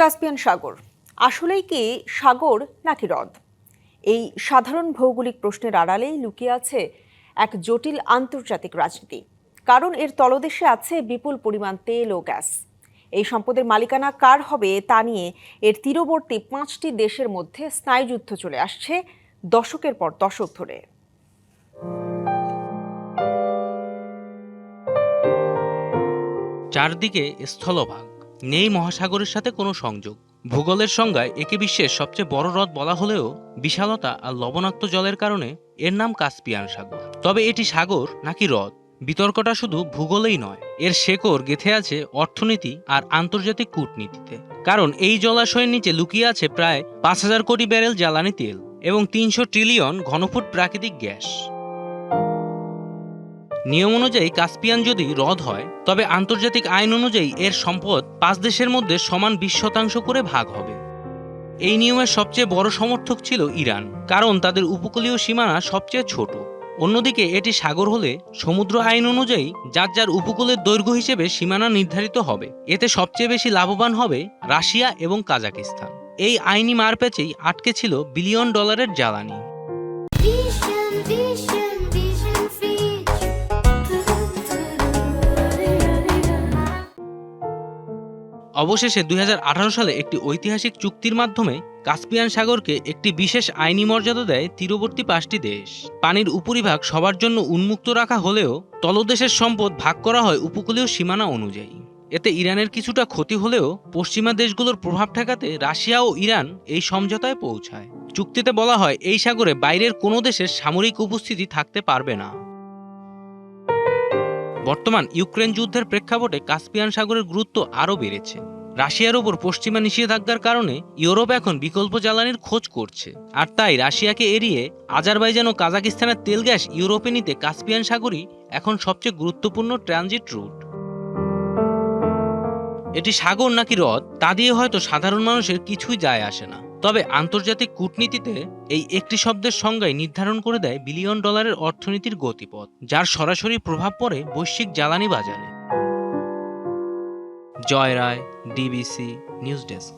Caspian সাগর আসলেই কি সাগর নাকি হ্রদ? এই সাধারণ ভৌগোলিক প্রশ্নের আড়ালেই লুকিয়ে আছে এক জটিল আন্তর্জাতিক রাজনীতি। কারণ এর তলদেশে আছে বিপুল পরিমাণ তেল ও গ্যাস। এই সম্পদের মালিকানা কার হবে তা নিয়ে এর তীরবর্তী 5টি দেশের মধ্যে স্নায়ুযুদ্ধ চলে আসছে দশকের পর দশক ধরে। চারদিকে স্থলভাগ, নেই মহাসাগরের সাথে কোনো সংযোগ। ভূগোলের সংজ্ঞায় একে বিশ্বের সবচেয়ে বড় হ্রদ বলা হলেও বিশালতা আর লবণাক্ত জলের কারণে এর নাম কাস্পিয়ান সাগর। তবে এটি সাগর নাকি হ্রদ, বিতর্কটা শুধু ভূগোলেই নয়, এর শেকড় গেঁথে আছে অর্থনীতি আর আন্তর্জাতিক কূটনীতিতে। কারণ এই জলাশয়ের নিচে লুকিয়ে আছে প্রায় 5,000 কোটি ব্যারেল জ্বালানি তেল এবং 300 ট্রিলিয়ন ঘনফুট প্রাকৃতিক গ্যাস। নিয়ম অনুযায়ী কাস্পিয়ান যদি হ্রদ হয়, তবে আন্তর্জাতিক আইন অনুযায়ী এর সম্পদ 5 দেশের মধ্যে সমান 20% করে ভাগ হবে। এই নিয়মের সবচেয়ে বড় সমর্থক ছিল ইরান, কারণ তাদের উপকূলীয় সীমানা সবচেয়ে ছোট। অন্যদিকে এটি সাগর হলে সমুদ্র আইন অনুযায়ী যার যার উপকূলের দৈর্ঘ্য হিসেবে সীমানা নির্ধারিত হবে। এতে সবচেয়ে বেশি লাভবান হবে রাশিয়া এবং কাজাকিস্তান। এই আইনি মারপ্যাচেই আটকে ছিল বিলিয়ন ডলারের জ্বালানি। অবশেষে 2018 সালে একটি ঐতিহাসিক চুক্তির মাধ্যমে কাস্পিয়ান সাগরকে একটি বিশেষ আইনি মর্যাদা দেয় তীরবর্তী 5টি দেশ। পানির উপরিভাগ সবার জন্য উন্মুক্ত রাখা হলেও তলদেশের সম্পদ ভাগ করা হয় উপকূলীয় সীমানা অনুযায়ী। এতে ইরানের কিছুটা ক্ষতি হলেও পশ্চিমা দেশগুলোর প্রভাব ঠেকাতে রাশিয়া ও ইরান এই সমঝোতায় পৌঁছায়। চুক্তিতে বলা হয় এই সাগরে বাইরের কোনো দেশের সামরিক উপস্থিতি থাকতে পারবে না। বর্তমান ইউক্রেন যুদ্ধের প্রেক্ষাপটে কাস্পিয়ান সাগরের গুরুত্ব আরও বেড়েছে। রাশিয়ার ওপর পশ্চিমা নিষেধাজ্ঞার কারণে ইউরোপ এখন বিকল্প জ্বালানির খোঁজ করছে, আর তাই রাশিয়াকে এড়িয়ে আজারবাইজান ও কাজাকিস্তানের তেল গ্যাস ইউরোপে নিতে কাস্পিয়ান সাগরই এখন সবচেয়ে গুরুত্বপূর্ণ ট্রানজিট রুট। এটি সাগর নাকি হ্রদ তা দিয়ে হয়তো সাধারণ মানুষের কিছুই যায় আসে না, তবে আন্তর্জাতিক কূটনীতিতে এই একটি শব্দের সংজ্ঞায় নির্ধারণ করে দেয় বিলিয়ন ডলারের অর্থনীতির গতিপথ, যার সরাসরি প্রভাব পড়ে বৈশ্বিক জ্বালানি বাজারে। জয় রায়, ডিবিসি নিউজ ডেস্ক।